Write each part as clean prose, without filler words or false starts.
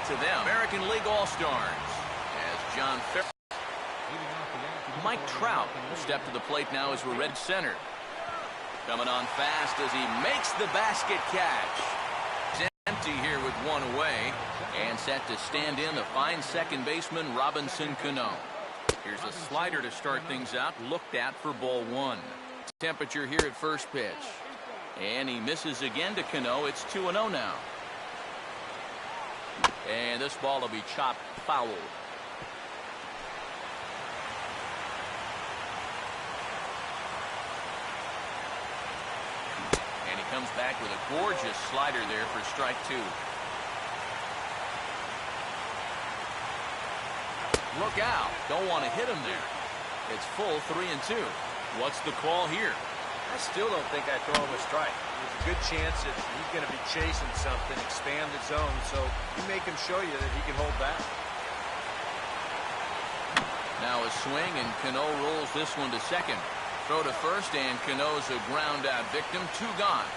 to them. American League All-Stars as John Ferris. Mike Trout will step to the plate now as we're red center. Coming on fast as he makes the basket catch. It's empty here with one away. And set to stand in the fine second baseman Robinson Cano. Here's a slider to start things out. Looked at for ball one. Temperature here at first pitch. And he misses again to Cano. It's 2-0 now. And this ball will be chopped foul. And he comes back with a gorgeous slider there for strike two. Look out. Don't want to hit him there. It's full 3-2. What's the call here? I still don't think I throw him a strike. There's a good chance that he's going to be chasing something, expand the zone, so you make him show you that he can hold back. Now a swing, and Cano rolls this one to second. Throw to first, and Cano's a ground out victim. Two gone.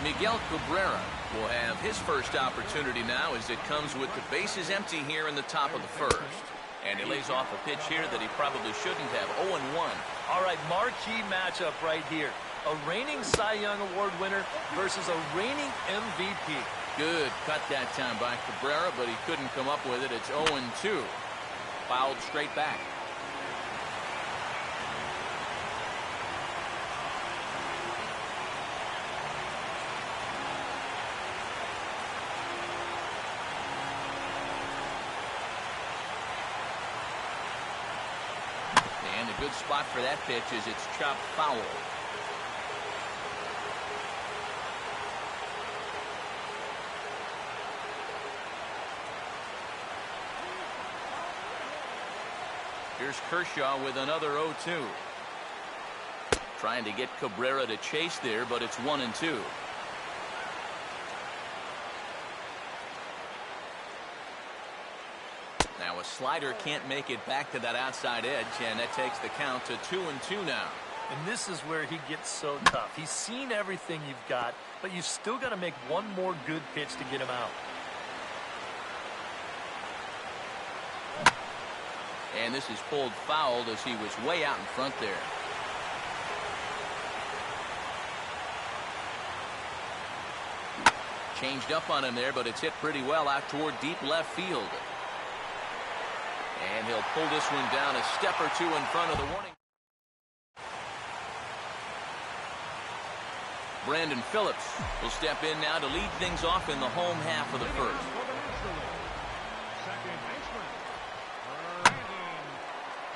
Miguel Cabrera will have his first opportunity now as it comes with the bases empty here in the top of the first. And he lays off a pitch here that he probably shouldn't have. 0-1. All right, marquee matchup right here. A reigning Cy Young Award winner versus a reigning MVP. Good cut that time by Cabrera, but he couldn't come up with it. It's 0-2. Fouled straight back. And a good spot for that pitch is it's chopped foul. Here's Kershaw with another 0-2. Trying to get Cabrera to chase there, but it's 1-2. Now a slider can't make it back to that outside edge, and that takes the count to 2-2 now. And this is where he gets so tough. He's seen everything you've got, but you've still got to make one more good pitch to get him out. And this is pulled fouled as he was way out in front there. Changed up on him there, but it's hit pretty well out toward deep left field. And he'll pull this one down a step or two in front of the warning. Brandon Phillips will step in now to lead things off in the home half of the first.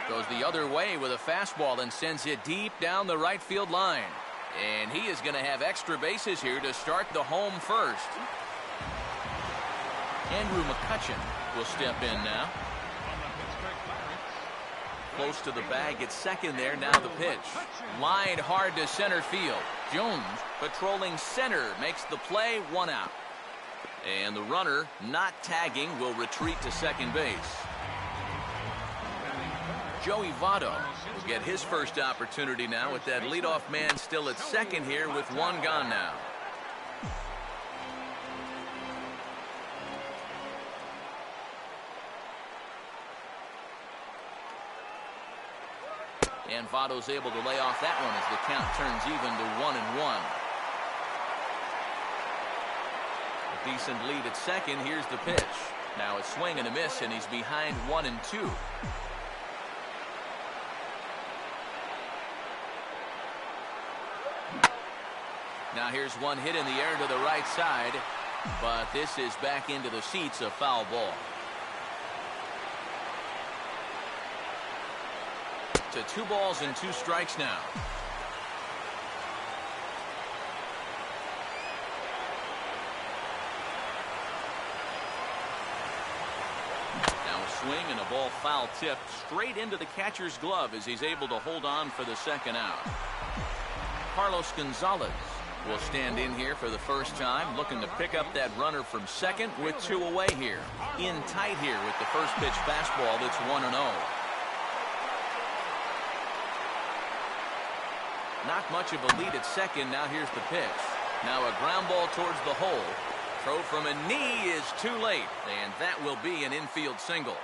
Goes the other way with a fastball and sends it deep down the right field line. And he is going to have extra bases here to start the home first. Andrew McCutchen will step in now. Close to the bag at second there. Now the pitch. Lined hard to center field. Jones patrolling center makes the play. One out. And the runner not tagging will retreat to second base. Joey Votto will get his first opportunity now with that leadoff man still at second here with one gone now. And Votto's able to lay off that one as the count turns even to 1-1. A decent lead at second. Here's the pitch. Now a swing and a miss, and he's behind 1-2. Now here's one hit in the air to the right side, but this is back into the seats, a foul ball. To 2 balls and 2 strikes now. Now a swing and a ball foul tipped straight into the catcher's glove as he's able to hold on for the second out. Carlos Gonzalez will stand in here for the first time, looking to pick up that runner from second with 2 away here. In tight here with the first pitch fastball that's 1-0. Not much of a lead at second. Now here's the pitch. Now a ground ball towards the hole. Throw from a knee is too late, and that will be an infield single.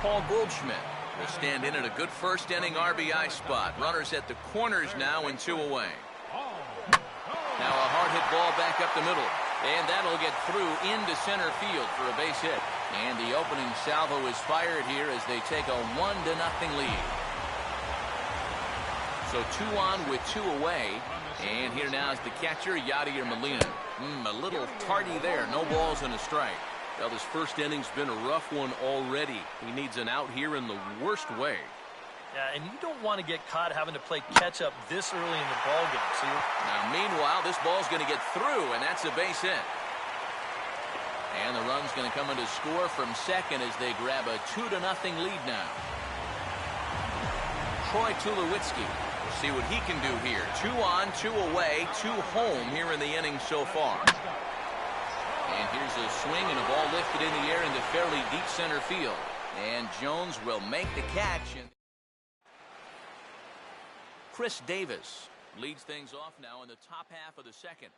Paul Goldschmidt will stand in at a good first inning RBI spot. Runners at the corners now and 2 away. Now a hard hit ball back up the middle, and that'll get through into center field for a base hit. And the opening salvo is fired here as they take a 1-0 lead. So 2 on with 2 away. And here now is the catcher, Yadier Molina. A little tardy there. No balls and a strike. Well, this first inning's been a rough one already. He needs an out here in the worst way. Yeah, and you don't want to get caught having to play catch-up this early in the ballgame. So now, meanwhile, this ball's going to get through, and that's a base hit. And the run's going to come in to score from second as they grab a 2-0 lead now. Troy Tulowitzki. We'll see what he can do here. 2 on, 2 away, 2 home here in the inning so far. And here's a swing and a ball lifted in the air into fairly deep center field. And Jones will make the catch. And Chris Davis leads things off now in the top half of the second.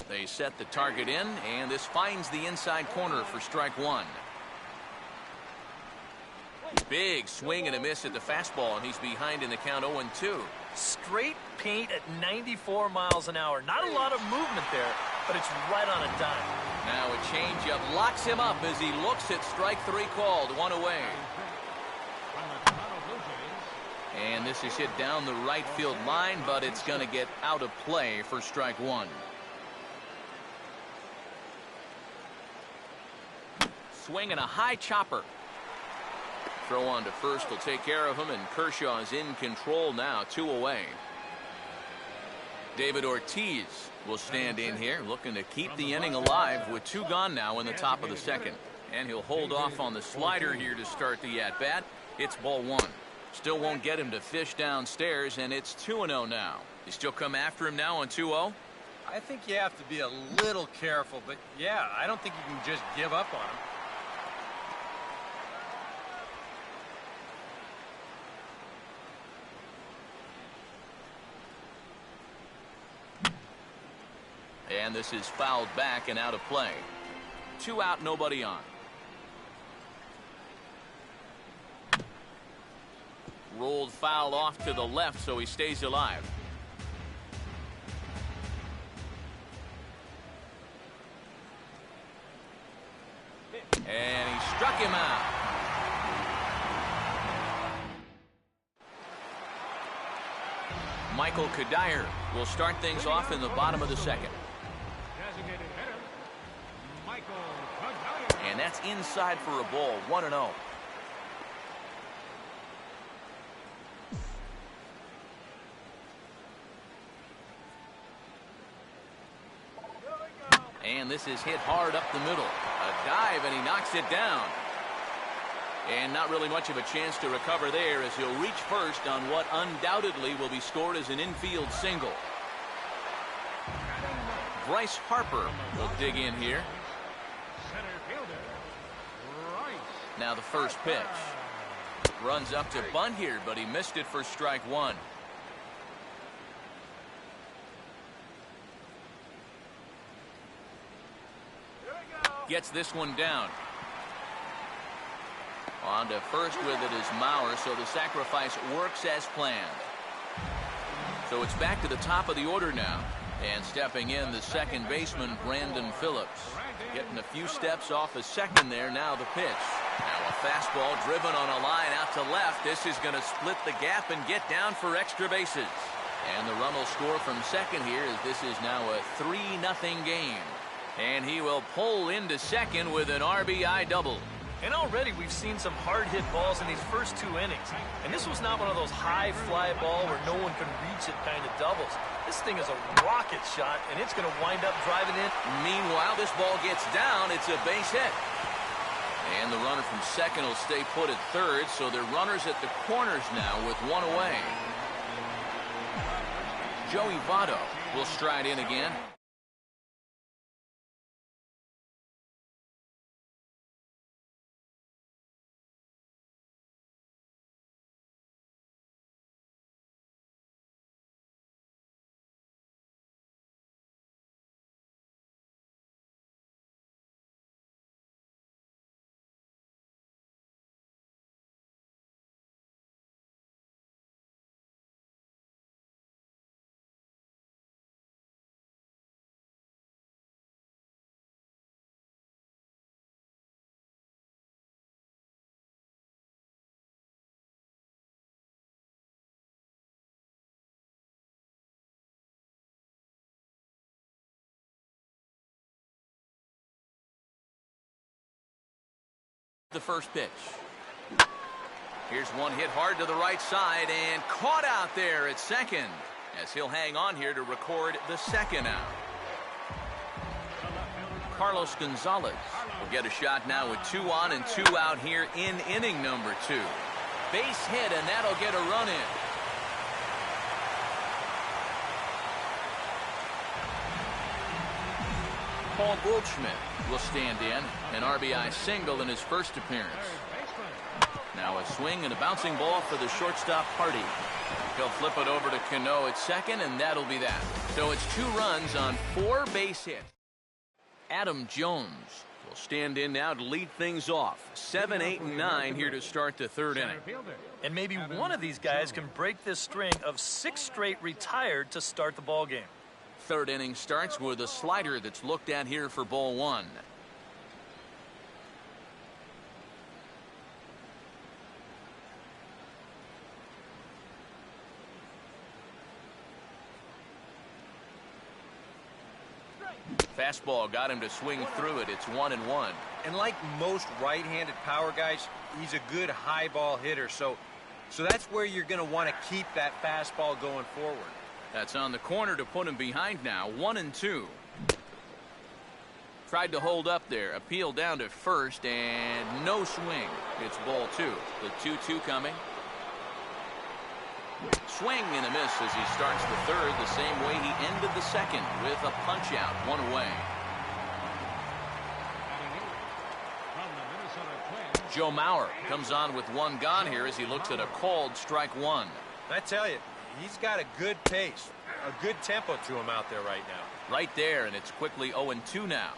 They set the target in, and this finds the inside corner for strike one. Big swing and a miss at the fastball, and he's behind in the count 0-2. Straight paint at 94 miles an hour. Not a lot of movement there, but it's right on a dime. Now a changeup locks him up as he looks at strike three called. One away. And this is hit down the right field line, but it's going to get out of play for strike one. Swing and a high chopper. Throw on to first will take care of him, and Kershaw is in control now, 2 away. David Ortiz will stand in here, looking to keep the inning alive with 2 gone now in the top of the second. And he'll hold off on the slider here to start the at-bat. It's ball 1. Still won't get him to fish downstairs, and it's 2-0 now. You still come after him now on 2-0? I think you have to be a little careful, but yeah, I don't think you can just give up on him. And this is fouled back and out of play. 2 out, nobody on. Rolled foul off to the left, so he stays alive. And he struck him out. Michael Kadire will start things off in the bottom of the second. And that's inside for a ball, 1-0. And this is hit hard up the middle. A dive, and he knocks it down. And not really much of a chance to recover there, as he'll reach first on what undoubtedly will be scored as an infield single. Bryce Harper will dig in here. Now the first pitch. Runs up to bunt here, but he missed it for strike one. Gets this one down. On to first with it is Maurer, so the sacrifice works as planned. So it's back to the top of the order now. And stepping in, the second baseman, Brandon Phillips. Getting a few steps off a second there. Now the pitch. Now a fastball driven on a line out to left. This is going to split the gap and get down for extra bases. And the run will score from second here, as this is now a 3-0 game. And he will pull into second with an RBI double. And already we've seen some hard-hit balls in these first 2 innings. And this was not one of those high fly ball where no one can reach it kind of doubles. This thing is a rocket shot, and it's going to wind up driving in. Meanwhile, this ball gets down. It's a base hit. And the runner from second will stay put at third, so they're runners at the corners now with 1 away. Joey Votto will stride in again. The first pitch. Here's one hit hard to the right side and caught out there at second, as he'll hang on here to record the second out. Carlos Gonzalez will get a shot now with 2 on and 2 out here in inning number 2. Base hit, and that'll get a run in. Paul Goldschmidt will stand in, an RBI single in his first appearance. Now a swing and a bouncing ball for the shortstop, Hardy. He'll flip it over to Cano at second, and that'll be that. So it's 2 runs on 4 base hits. Adam Jones will stand in now to lead things off. 7, 8, and 9 here to start the 3rd inning. And maybe one of these guys can break this string of 6 straight retired to start the ball game. 3rd inning starts with a slider that's looked at here for ball 1. Fastball got him to swing through it. It's 1-1. And like most right-handed power guys, he's a good high ball hitter. So that's where you're going to want to keep that fastball going forward. That's on the corner to put him behind now. 1-2. Tried to hold up there. Appeal down to first, and no swing. It's ball 2. The 2-2 coming. Swing and a miss as he starts the 3rd the same way he ended the 2nd with a punch out, 1 away. Joe Mauer comes on with 1 gone here as he looks at a called strike 1. I tell you, he's got a good pace, a good tempo to him out there right now. Right there, and it's quickly 0-2 now.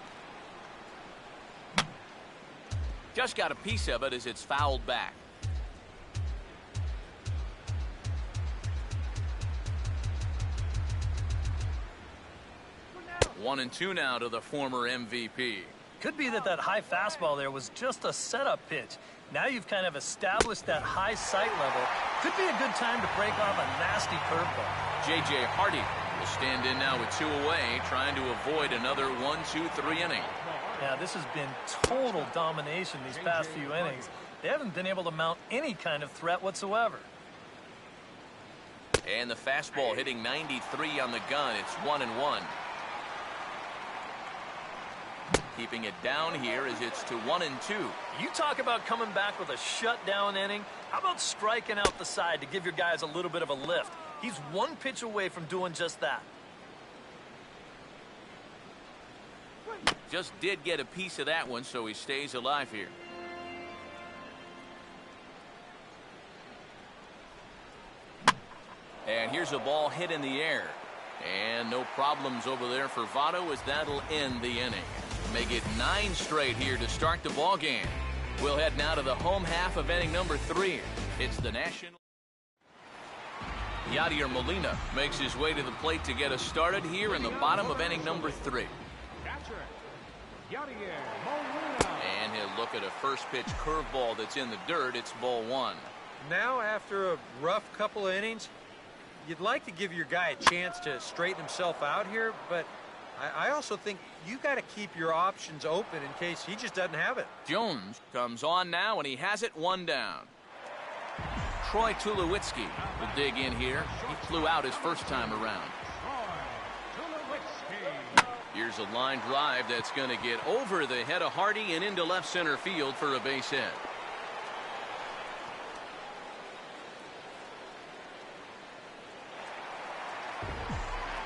Just got a piece of it as it's fouled back. 1-2 now to the former MVP. Could be that high fastball there was just a setup pitch. Now you've kind of established that high sight level. Could be a good time to break off a nasty curveball. J.J. Hardy will stand in now with 2 away, trying to avoid another 1-2-3 inning. Yeah, this has been total domination these past few innings. They haven't been able to mount any kind of threat whatsoever. And the fastball hitting 93 on the gun. It's 1-1. Keeping it down here as it's to 1-2. You talk about coming back with a shutdown inning. How about striking out the side to give your guys a little bit of a lift? He's 1 pitch away from doing just that. Just did get a piece of that one, so he stays alive here. And here's a ball hit in the air. And no problems over there for Votto as that'll end the inning. Make it 9 straight here to start the ball game. We'll head now to the home half of inning number 3. It's the National. Yadier Molina makes his way to the plate to get us started here in the bottom of inning number 3. And he'll look at a first pitch curveball that's in the dirt. It's ball 1. Now, after a rough couple of innings, you'd like to give your guy a chance to straighten himself out here, but I also think you got to keep your options open in case he just doesn't have it. Jones comes on now, and he has it 1 down. Troy Tulowitzki will dig in here. He flew out his first time around. Here's a line drive that's going to get over the head of Hardy and into left center field for a base hit.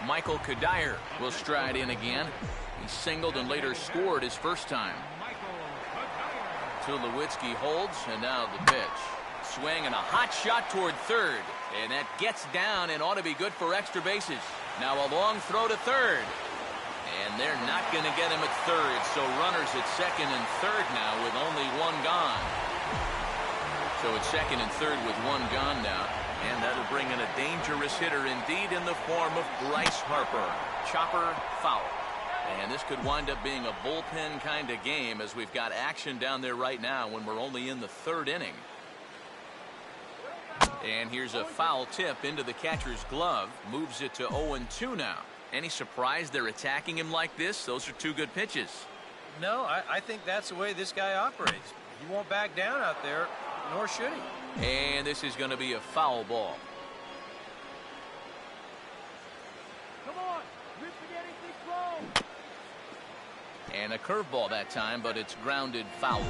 Michael Kadire will stride in again. He singled and later scored his first time. Tulowitzki holds, and now the pitch. Swing and a hot shot toward third. And that gets down and ought to be good for extra bases. Now a long throw to third. And they're not going to get him at third, so runners at second and third now with only 1 gone. So it's second and third with 1 gone now. And that'll bring in a dangerous hitter indeed in the form of Bryce Harper. Chopper foul. And this could wind up being a bullpen kind of game as we've got action down there right now when we're only in the 3rd inning. And here's a foul tip into the catcher's glove. Moves it to 0-2 now. Any surprise they're attacking him like this? Those are 2 good pitches. No, I think that's the way this guy operates. He won't back down out there, nor should he. And this is going to be a foul ball. Come on, you're forgetting big throw. And a curveball that time, but it's grounded foul.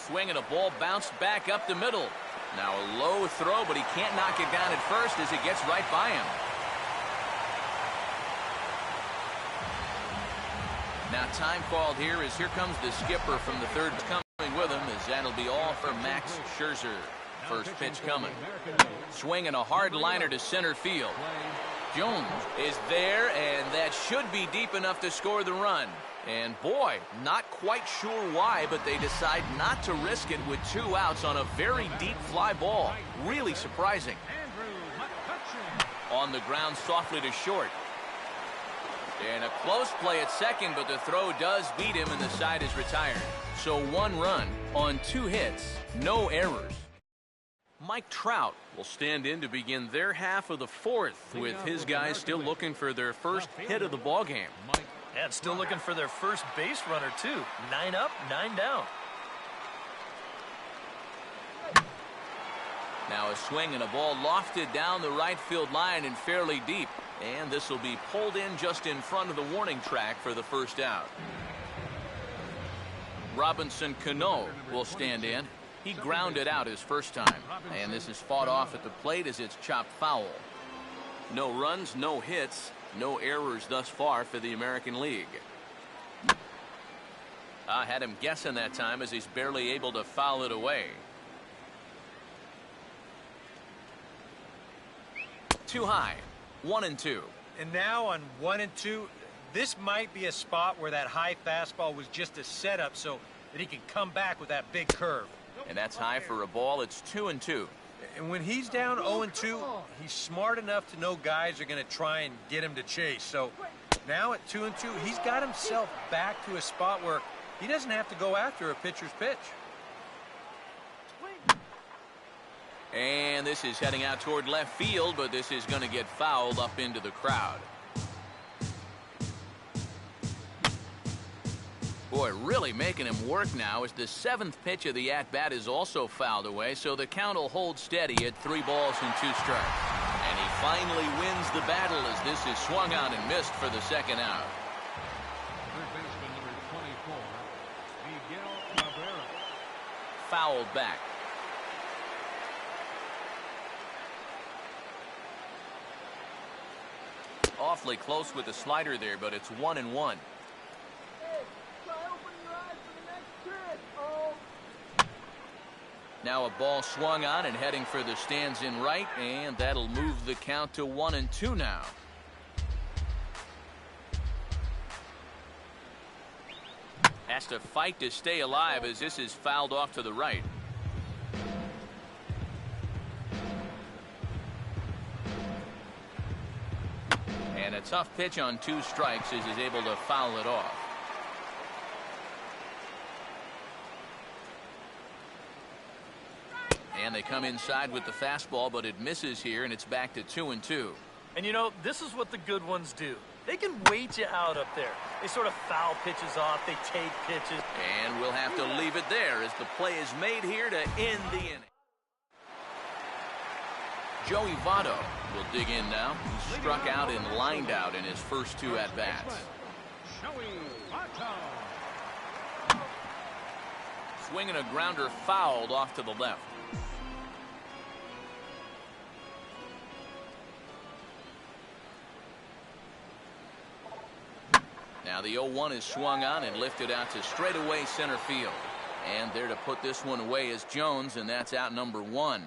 Swing and a ball bounced back up the middle. Now a low throw, but he can't knock it down at first as it gets right by him. Now time called here as here comes the skipper from the third coming with him, as that'll be all for Max Scherzer. First pitch coming. Swinging a hard liner to center field. Jones is there, and that should be deep enough to score the run. And boy, not quite sure why, but they decide not to risk it with 2 outs on a very deep fly ball. Really surprising. On the ground softly to short. And a close play at second, but the throw does beat him, and the side is retired. So 1 run on 2 hits, no errors. Mike Trout will stand in to begin their half of the 4th, with his guys still looking for their first hit of the ballgame. And still looking for their first base runner, too. 9 up, 9 down. Now a swing and a ball lofted down the right field line and fairly deep. And this will be pulled in just in front of the warning track for the first out. Robinson Cano will stand in. He grounded out his first time. And this is fought off at the plate as it's chopped foul. No runs, no hits, no errors thus far for the American League. I had him guessing that time as he's barely able to foul it away. Too high. 1-2. And now on 1-2, this might be a spot where that high fastball was just a setup so that he can come back with that big curve. And that's high for a ball. It's 2-2. And when he's down 0-2, he's smart enough to know guys are going to try and get him to chase. So now at 2-2, he's got himself back to a spot where he doesn't have to go after a pitcher's pitch. And this is heading out toward left field, but this is going to get fouled up into the crowd. Boy, really making him work now as the 7th pitch of the at-bat is also fouled away, so the count will hold steady at 3 balls and 2 strikes. And he finally wins the battle as this is swung on and missed for the second out. Third baseman number 24, Miguel Cabrera. Fouled back. Awfully close with the slider there, but it's 1-1. Now a ball swung on and heading for the stands in right, and that'll move the count to 1-2 now. Has to fight to stay alive as this is fouled off to the right. And a tough pitch on 2 strikes as he's able to foul it off. And they come inside with the fastball, but it misses here, and it's back to 2-2. And you know, this is what the good ones do. They can wait you out up there. They sort of foul pitches off. They take pitches. And we'll have to leave it there as the play is made here to end the inning. Joey Votto will dig in now. He struck out and lined out in his first 2 at-bats. Swinging a grounder fouled off to the left. Now the 0-1 is swung on and lifted out to straightaway center field. And there to put this one away is Jones, and that's out number 1.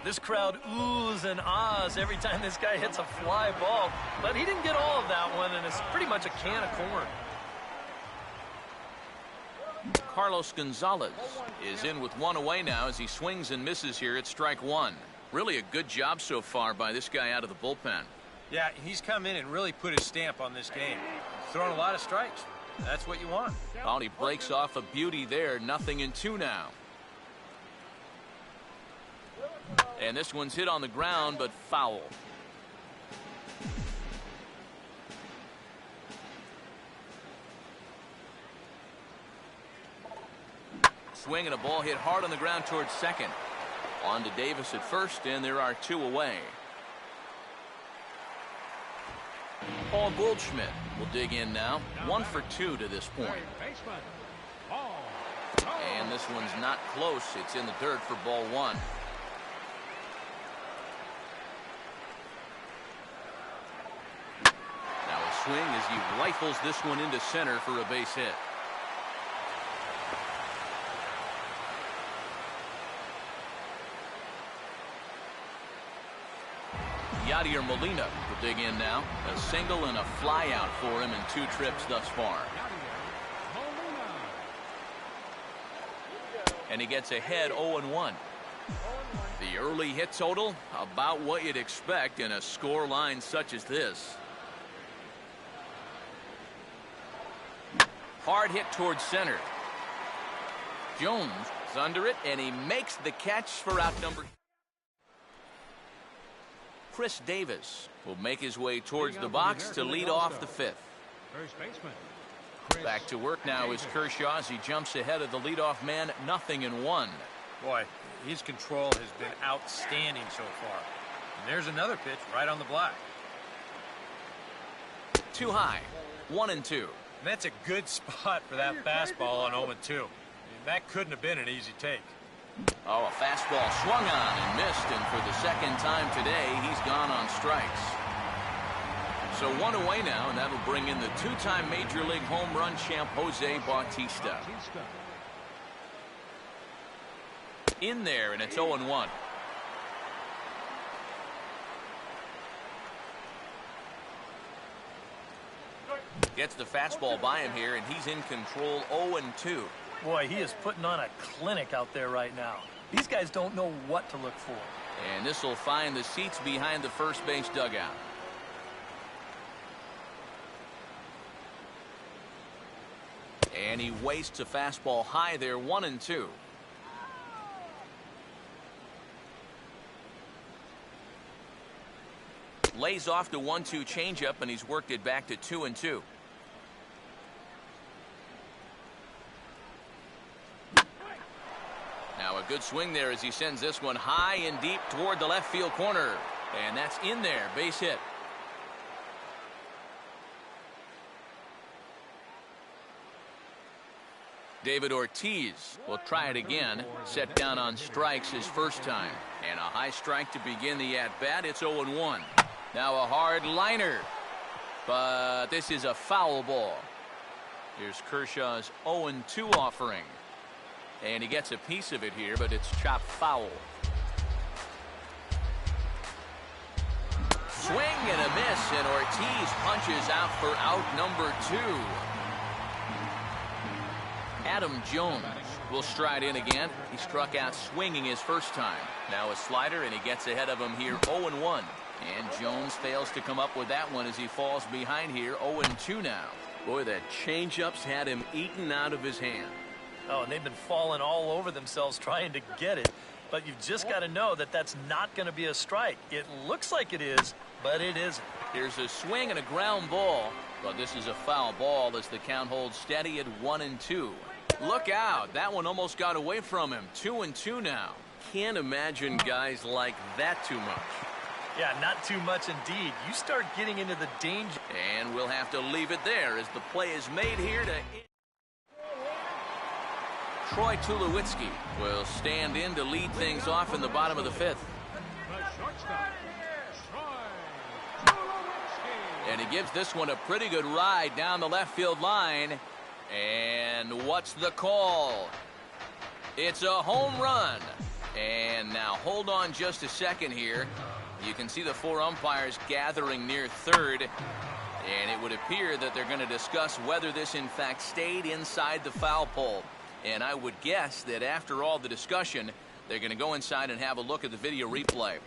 This crowd oohs and ahs every time this guy hits a fly ball. But he didn't get all of that one, and it's pretty much a can of corn. Carlos Gonzalez is in with 1 away now as he swings and misses here at strike 1. Really a good job so far by this guy out of the bullpen. Yeah, he's come in and really put his stamp on this game. Throwing a lot of strikes. That's what you want. Oh, he breaks off a beauty there. 0-2 now. And this one's hit on the ground, but foul. Swing and a ball hit hard on the ground towards second. On to Davis at first, and there are 2 away. Paul Goldschmidt will dig in now. 1 for 2 to this point. And this one's not close. It's in the dirt for ball 1. Now a swing as he rifles this one into center for a base hit. Yadier Molina will dig in now. A single and a fly out for him in 2 trips thus far. And he gets ahead 0-1. The early hit total, about what you'd expect in a score line such as this. Hard hit towards center. Jones is under it, and he makes the catch for out number. Chris Davis will make his way towards the box to lead off the 5th. First baseman. Back to work now is Kershaw as he jumps ahead of the leadoff man, 0-1. Boy, his control has been outstanding so far. And there's another pitch right on the block. Too high, 1-2. And that's a good spot for that fastball on 0-2. I mean, that couldn't have been an easy take. Oh, a fastball swung on and missed, and for the second time today, he's gone on strikes. So 1 away now, and that'll bring in the 2-time Major League home run champ Jose Bautista. In there, and it's 0-1. Gets the fastball by him here, and he's in control 0-2. Boy, he is putting on a clinic out there right now. These guys don't know what to look for. And this will find the seats behind the first base dugout. And he wastes a fastball high there, 1-2. Lays off the 1-2 changeup, and he's worked it back to 2-2. Now a good swing there as he sends this one high and deep toward the left field corner. And that's in there, base hit. David Ortiz will try it again. Set down on strikes his first time. And a high strike to begin the at-bat. It's 0-1. Now a hard liner. But this is a foul ball. Here's Kershaw's 0-2 offering. And he gets a piece of it here, but it's chopped foul. Swing and a miss, and Ortiz punches out for out number 2. Adam Jones will stride in again. He struck out swinging his first time. Now a slider, and he gets ahead of him here, 0-1. And Jones fails to come up with that one as he falls behind here, 0-2 now. Boy, that changeup's had him eaten out of his hand. Oh, and they've been falling all over themselves trying to get it. But you've just got to know that that's not going to be a strike. It looks like it is, but it isn't. Here's a swing and a ground ball. But this is a foul ball as the count holds steady at 1-2. Look out. That one almost got away from him. 2-2 now. Can't imagine guys like that too much. Yeah, not too much indeed. You start getting into the danger. And we'll have to leave it there as the play is made here to... Troy Tulowitzki will stand in to lead things off in the bottom of the 5th. The shortstop, Troy Tulowitzki. And he gives this one a pretty good ride down the left field line. And what's the call? It's a home run. And now hold on just a second here. You can see the 4 umpires gathering near third. And it would appear that they're going to discuss whether this in fact stayed inside the foul pole. And I would guess that after all the discussion, they're going to go inside and have a look at the video replay.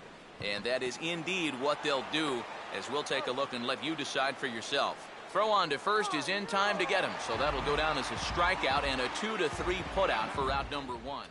And that is indeed what they'll do, as we'll take a look and let you decide for yourself. Throw on to first is in time to get him, so that'll go down as a strikeout and a 2-3 putout for out number 1.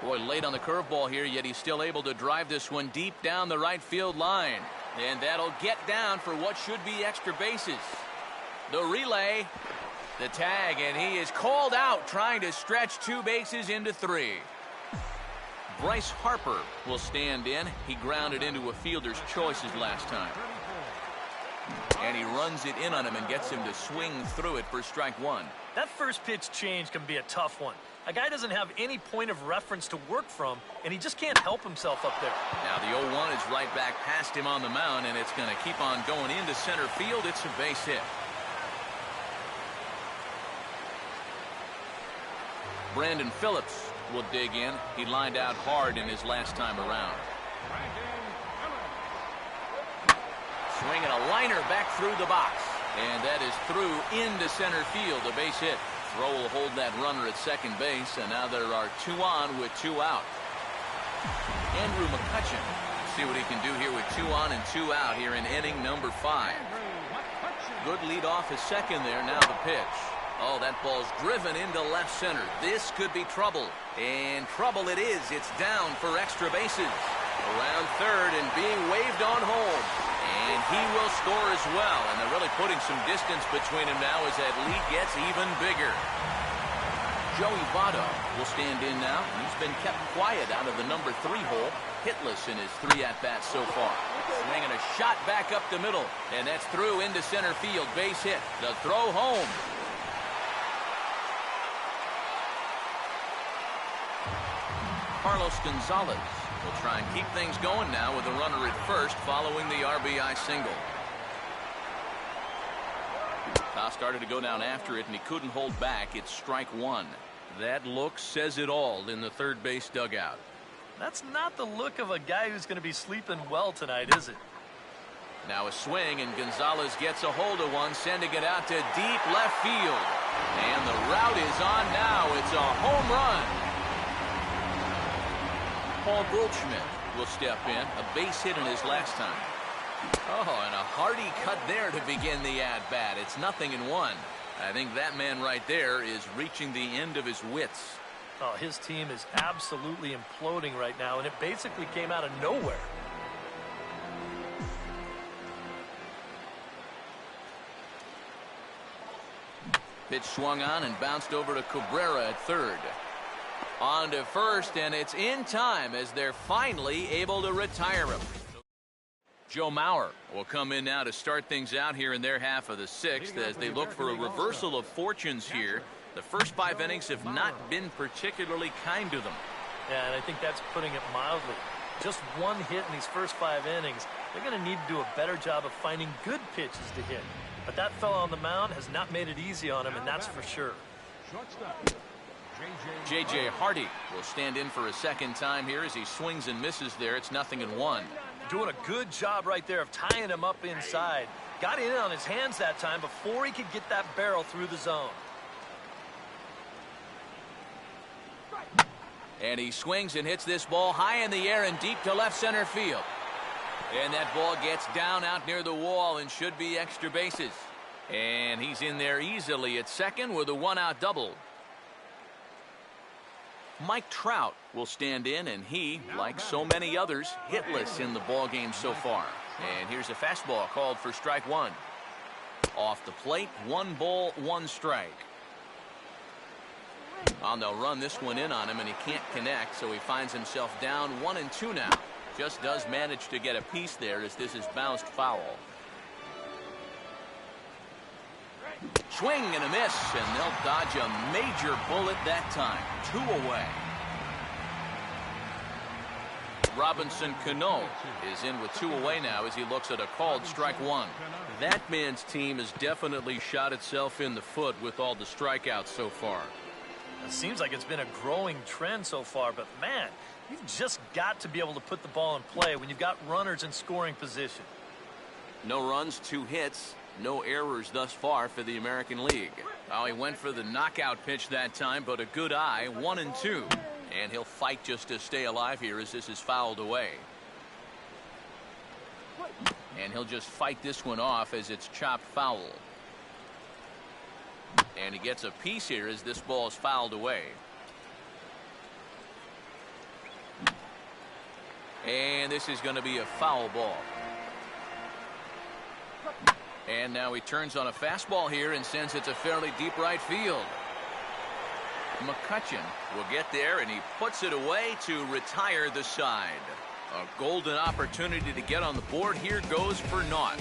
Boy, late on the curveball here, yet he's still able to drive this one deep down the right field line. And that'll get down for what should be extra bases. The relay, the tag, and he is called out trying to stretch 2 bases into 3. Bryce Harper will stand in. He grounded into a fielder's choices last time. And he runs it in on him and gets him to swing through it for strike 1. That first pitch change can be a tough one. A guy doesn't have any point of reference to work from, and he just can't help himself up there. Now the 0-1 is right back past him on the mound, and it's going to keep on going into center field. It's a base hit. Brandon Phillips will dig in. He lined out hard in his last time around. Swinging a liner back through the box. And that is through into center field, a base hit. Throw will hold that runner at second base, and now there are 2 on with 2 out. Andrew McCutchen, see what he can do here with 2 on and 2 out here in inning number 5. Good lead off his second there. Now the pitch. Oh, that ball's driven into left center. This could be trouble. And trouble it is. It's down for extra bases. Around third and being waved on home. And he will score as well. And they're really putting some distance between him now as that lead gets even bigger. Joey Votto will stand in now. He's been kept quiet out of the number 3 hole. Hitless in his 3 at-bats so far. Swinging a shot back up the middle. And that's through into center field. Base hit. The throw home. Carlos Gonzalez will try and keep things going now with a runner at first following the RBI single. Toss started to go down after it, and he couldn't hold back. It's strike 1. That look says it all in the third base dugout. That's not the look of a guy who's going to be sleeping well tonight, is it? Now a swing, and Gonzalez gets a hold of one, sending it out to deep left field. And the route is on now. It's a home run. Paul Goldschmidt will step in, a base hit in his last time. Oh, and a hearty cut there to begin the at-bat. It's 0-1. I think that man right there is reaching the end of his wits. Oh, his team is absolutely imploding right now, and it basically came out of nowhere. Pitch swung on and bounced over to Cabrera at third. On to first, and it's in time as they're finally able to retire him. Joe Mauer will come in now to start things out here in their half of the 6th as they look for a reversal of fortunes here. The first 5 innings have not been particularly kind to them. Yeah, and I think that's putting it mildly. Just 1 hit in these first 5 innings. They're going to need to do a better job of finding good pitches to hit. But that fellow on the mound has not made it easy on him, and that's for sure. J.J. Hardy will stand in for a second time here as he swings and misses there. It's 0-1. Doing a good job right there of tying him up inside. Got in on his hands that time before he could get that barrel through the zone. And he swings and hits this ball high in the air and deep to left center field. And that ball gets down out near the wall and should be extra bases. And he's in there easily at second with a 1-out double. Mike Trout will stand in, and he, like so many others, hitless in the ballgame so far. And here's a fastball called for strike 1. Off the plate, 1 ball, 1 strike. Well, they'll run this one in on him, and he can't connect, so he finds himself down 1-2 now. Just does manage to get a piece there as this is bounced foul. Swing and a miss, and they'll dodge a major bullet that time. 2 away. Robinson Cano is in with 2 away now as he looks at a called strike 1. That man's team has definitely shot itself in the foot with all the strikeouts so far. It seems like it's been a growing trend so far, but man, you've just got to be able to put the ball in play when you've got runners in scoring position. No runs, 2 hits. No errors thus far for the American League. Oh, he went for the knockout pitch that time, but a good eye, 1-2. And he'll fight just to stay alive here as this is fouled away. And he'll just fight this one off as it's chopped foul. And he gets a piece here as this ball is fouled away. And this is going to be a foul ball. And now he turns on a fastball here and sends it to fairly deep right field. McCutchen will get there, and he puts it away to retire the side. A golden opportunity to get on the board here goes for naught.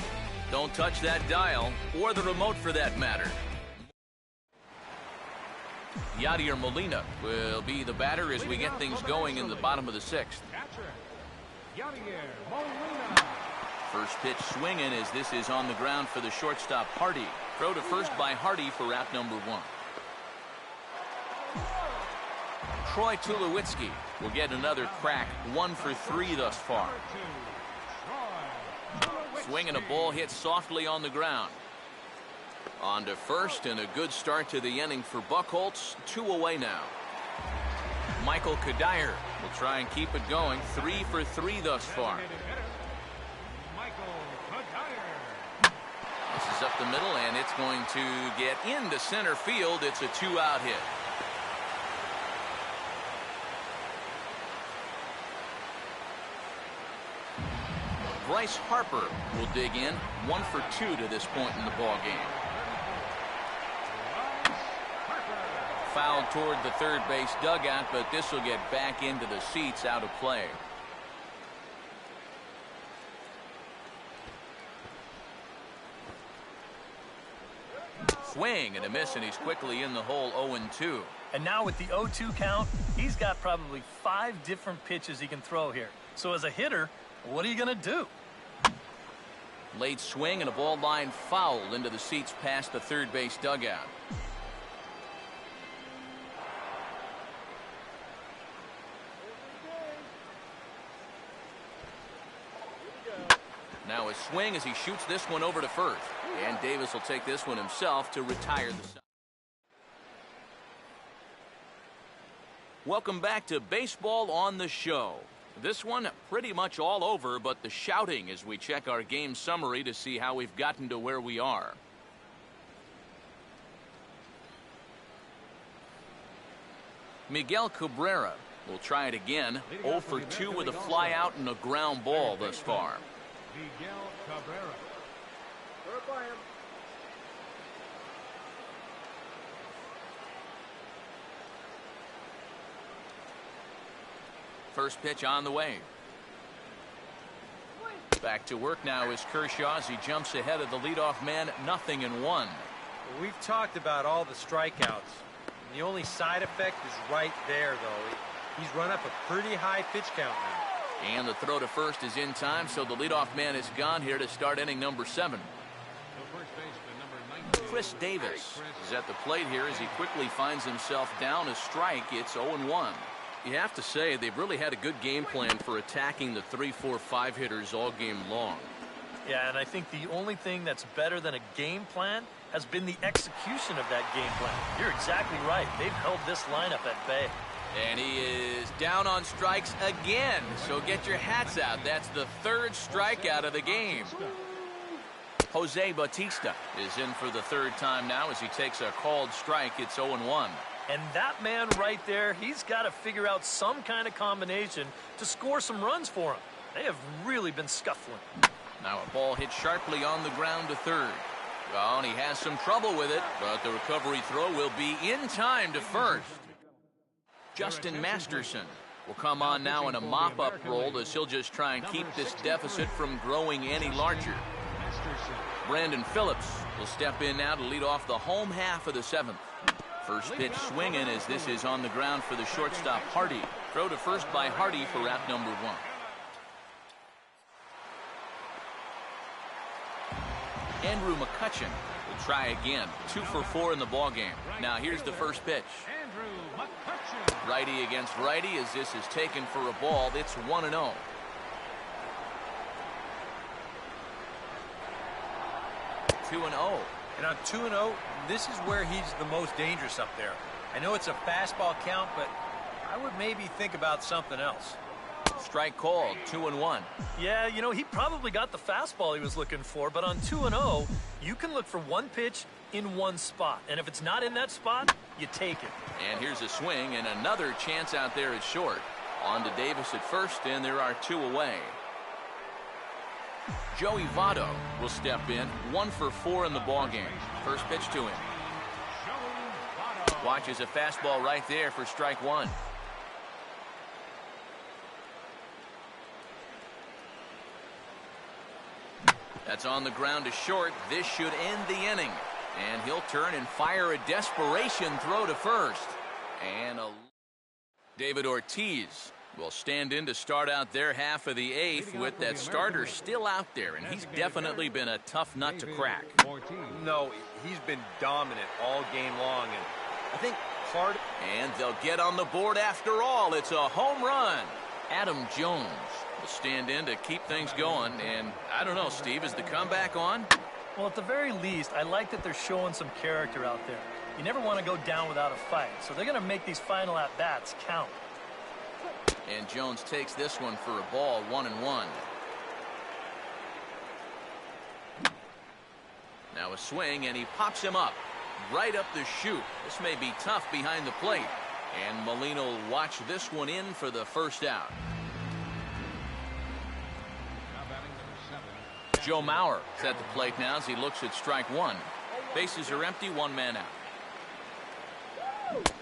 Don't touch that dial, or the remote for that matter. Yadier Molina will be the batter as we get things going in the bottom of the sixth. First pitch swinging as this is on the ground for the shortstop Hardy. Throw to first by Hardy for out number 1. Troy Tulowitzki will get another crack, 1 for 3 thus far. Swinging a ball hit softly on the ground. On to first, and a good start to the inning for Buchholz. 2 away now. Michael Kadire will try and keep it going. 3 for 3 thus far. This is up the middle, and it's going to get into center field. It's a 2-out hit. Bryce Harper will dig in. 1 for 2 to this point in the ball game. Fouled toward the third base dugout, but this will get back into the seats, out of play. Swing and a miss, and he's quickly in the hole. 0-2. And now with the 0-2 count, he's got probably 5 different pitches he can throw here. So as a hitter, what are you going to do? Late swing and a ball line foul into the seats past the third base dugout. Now a swing as he shoots this one over to first. And Davis will take this one himself to retire the side. Welcome back to Baseball on the Show. This one pretty much all over, but the shouting as we check our game summary to see how we've gotten to where we are. Miguel Cabrera will try it again. 0 for 2 with a fly out and a ground ball thus far. Miguel Cabrera. First pitch on the way. Back to work now is Kershaw as he jumps ahead of the leadoff man. 0-1. We've talked about all the strikeouts. The only side effect is right there, though. He's run up a pretty high pitch count now. And the throw to first is in time, so the leadoff man is gone here to start inning number 7. Chris Davis is at the plate here as he quickly finds himself down a strike. It's 0-1. You have to say they've really had a good game plan for attacking the 3, 4, 5 hitters all game long. Yeah, and I think the only thing that's better than a game plan has been the execution of that game plan. You're exactly right. They've held this lineup at bay. And he is down on strikes again. So get your hats out. That's the 3rd strikeout of the game. Jose Bautista is in for the 3rd time now as he takes a called strike. It's 0-1. And that man right there, he's got to figure out some kind of combination to score some runs for him. They have really been scuffling. Now a ball hit sharply on the ground to third. Well, and he has some trouble with it, but the recovery throw will be in time to first. Justin Masterson will come on now in a mop-up role as he'll just try and keep this deficit from growing any larger. Brandon Phillips will step in now to lead off the home half of the 7th. First pitch swinging as this is on the ground for the shortstop Hardy. Throw to first by Hardy for out number 1. Andrew McCutchen will try again. 2 for 4 in the ballgame. Now here's the first pitch. Righty against righty as this is taken for a ball. It's 1-0. 2-0. And on 2-0, this is where he's the most dangerous up there. I know it's a fastball count, but I would maybe think about something else. Strike called. 2-1. Yeah, you know, he probably got the fastball he was looking for, but on 2-0, you can look for one pitch in one spot. And if it's not in that spot, you take it. And here's a swing, and another chance out there at short. On to Davis at first, and there are 2 away. Joey Votto will step in, 1 for 4 in the ballgame. First pitch to him. Watches a fastball right there for strike 1. That's on the ground to short. This should end the inning. And he'll turn and fire a desperation throw to first. And David Ortiz will stand in to start out their half of the 8th with that starter still out there. And he's definitely been a tough nut to crack. No, he's been dominant all game long. And I think And they'll get on the board after all. It's a home run. Adam Jones will stand in to keep things going. And I don't know, Steve, is the comeback on? Well, at the very least, I like that they're showing some character out there. You never want to go down without a fight, so they're going to make these final at-bats count. And Jones takes this one for a ball, 1-1. Now a swing, and he pops him up. Right up the chute. This may be tough behind the plate. And Molina will watch this one in for the first out. Joe Mauer is at the plate now as he looks at strike 1. Bases are empty, 1 man out.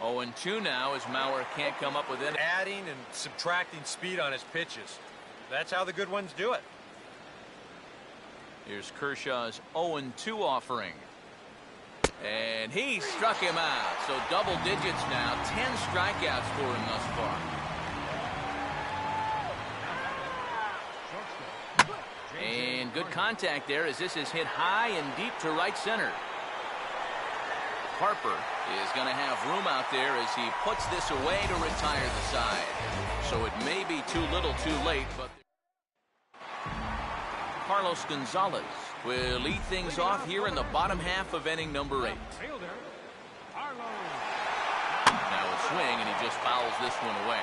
0-2 now as Mauer can't come up with any. Adding and subtracting speed on his pitches. That's how the good ones do it. Here's Kershaw's 0-2 offering. And he struck him out. So double digits now. 10 strikeouts for him thus far. And good contact there as this is hit high and deep to right center. Harper is going to have room out there as he puts this away to retire the side. So it may be too little too late, but Carlos Gonzalez will lead things off here in the bottom half of inning number 8. Now a swing, and he just fouls this one away.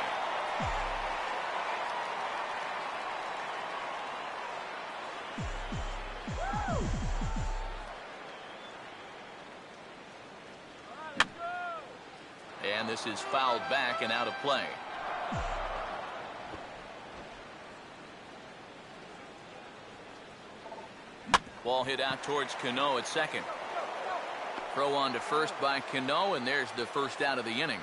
And this is fouled back and out of play. Ball hit out towards Cano at second. Throw on to first by Cano, and there's the first out of the inning.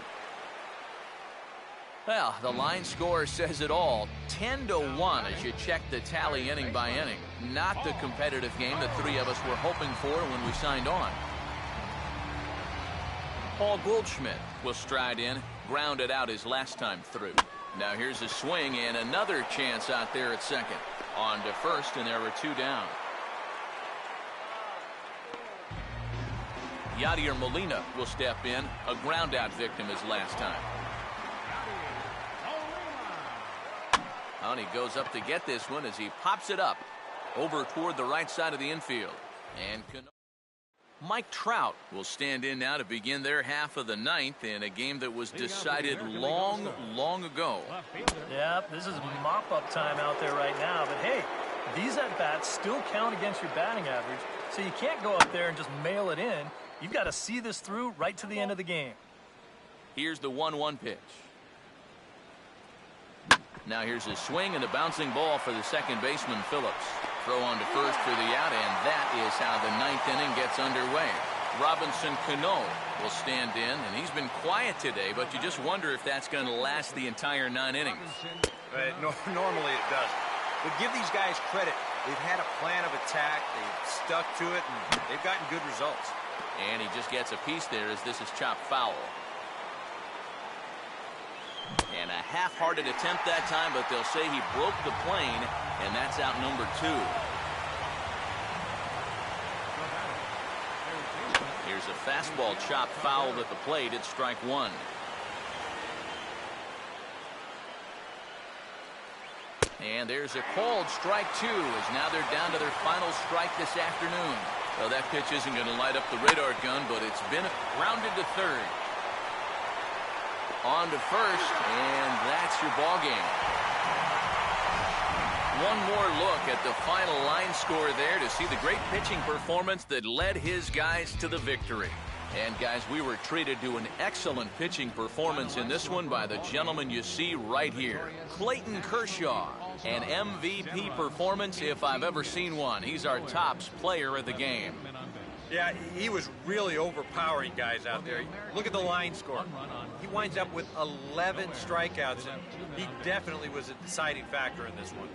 Well, the line score says it all. 10-1 as you check the tally inning by inning. Not the competitive game that 3 of us were hoping for when we signed on. Paul Goldschmidt will stride in, grounded out his last time through. Now here's a swing and another chance out there at second. On to first, and there are 2 down. Yadier Molina will step in, a ground out victim his last time. And he goes up to get this one as he pops it up over toward the right side of the infield. And Mike Trout will stand in now to begin their half of the 9th in a game that was decided long ago. Yeah, this is mop-up time out there right now. But hey, these at-bats still count against your batting average, so you can't go up there and just mail it in. You've got to see this through right to the end of the game. Here's the 1-1 pitch. Now here's a swing and a bouncing ball for the second baseman, Phillips. Throw on to first for the out, and that is how the 9th inning gets underway. Robinson Cano will stand in, and he's been quiet today, but you just wonder if that's going to last the entire 9 innings. Normally it does. But give these guys credit. They've had a plan of attack. They've stuck to it, and they've gotten good results. And he just gets a piece there as this is chopped foul. And a half-hearted attempt that time, but they'll say he broke the plane, and that's out number 2. Here's a fastball chopped foul at the plate at strike 1. And there's a called strike 2 as now they're down to their final strike this afternoon. Well, that pitch isn't going to light up the radar gun, but it's been grounded to third. On to first, and that's your ball game. One more look at the final line score there to see the great pitching performance that led his guys to the victory. And guys, we were treated to an excellent pitching performance in this one by the gentleman you see right here, Clayton Kershaw. An MVP performance if I've ever seen one. He's our tops player of the game. Yeah, he was really overpowering guys out there. Look at the line score. He winds up with 11 strikeouts, and he definitely was a deciding factor in this one.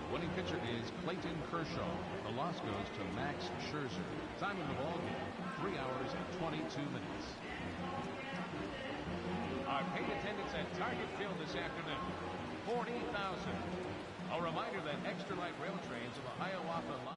The winning pitcher is Clayton Kershaw. The loss goes to Max Scherzer. Time in the ball game, 3 hours and 22 minutes. Our paid attendance at Target Field this afternoon, 40,000. A reminder that extra light rail trains of the Hiawatha Line